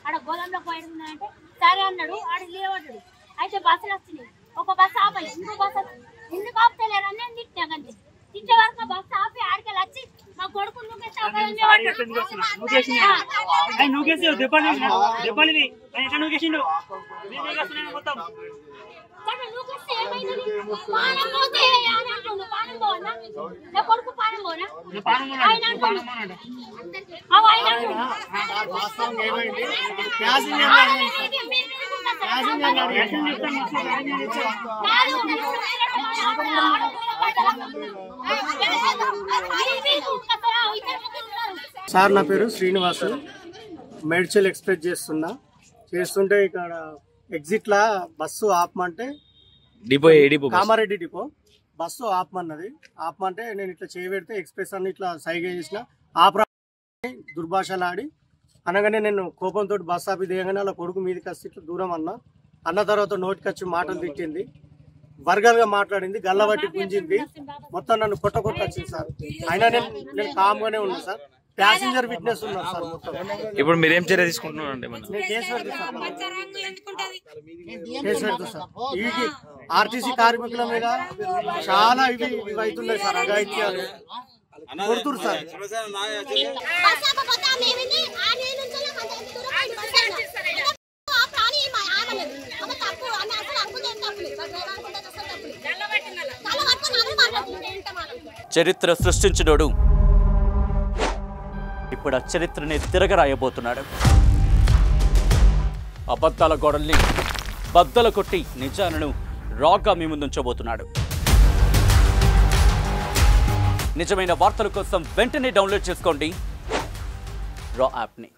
ఆడ గోదాంలో పోయింది అంటే సరే అన్నాడు. ఆడ లేవడ్డాడు. అయితే బస్సులు వచ్చినాయి. ఒక బస్సు ఆపాలి, ఇంకో బస్సు ఎందుకు ఆపుతలేరు అని నేను తిట్టా. అంతే తిట్టే వరకు బస్సు ఆపి ఆడికెళ్ళి వచ్చి మా కొడుకు సార్ నా పేరు శ్రీనివాసు. మేడ్చల్ ఎక్స్ప్రెస్ చేస్తుంటే ఇక్కడ ఎగ్జిట్ లా బస్సు ఆపమంటే కామారెడ్డి డిపో బస్సు ఆపమన్నది. ఆపమంటే నేను ఇట్లా చేయబెడితే ఎక్స్ప్రెస్ అన్ని ఇట్లా సైగ చేసిన ఆపరా దుర్భాషలాడి అనగానే నేను కోపంతో బస్సు ఆపి దిగగానే అలా కొడుకు మీదకి వచ్చి ఇట్లా దూరం అన్న తర్వాత నోటికి వచ్చి మాటలు తిట్టింది, వర్గాలుగా మాట్లాడింది, గల్లబట్టి గుంజింది, మొత్తం నన్ను కొట్టొచ్చింది సార్. అయినా నేను కామ్గానే ఉన్నా సార్. ప్యాసింజర్ విట్నెస్ ఉన్నారు సార్. మొత్తం ఇప్పుడు మీరేం చర్య తీసుకుంటున్నారండి? కేసు పెడతా సార్. ఇవి ఆర్టీసీ కార్మికుల మీద చాలా ఇవి అవుతున్నాయి సార్, అఘాయిత్యాలు కొడుతురు సార్. చరిత్ర సృష్టించినోడు ఇప్పుడు ఆ చరిత్రని తిరగరాయబోతున్నాడు. అబద్ధాల గోడల్ని బద్దలు కొట్టి నిజాలను రాగా మీ ముందుంచబోతున్నాడు. నిజమైన వార్తల కోసం వెంటనే డౌన్లోడ్ చేసుకోండి రా యాప్ని.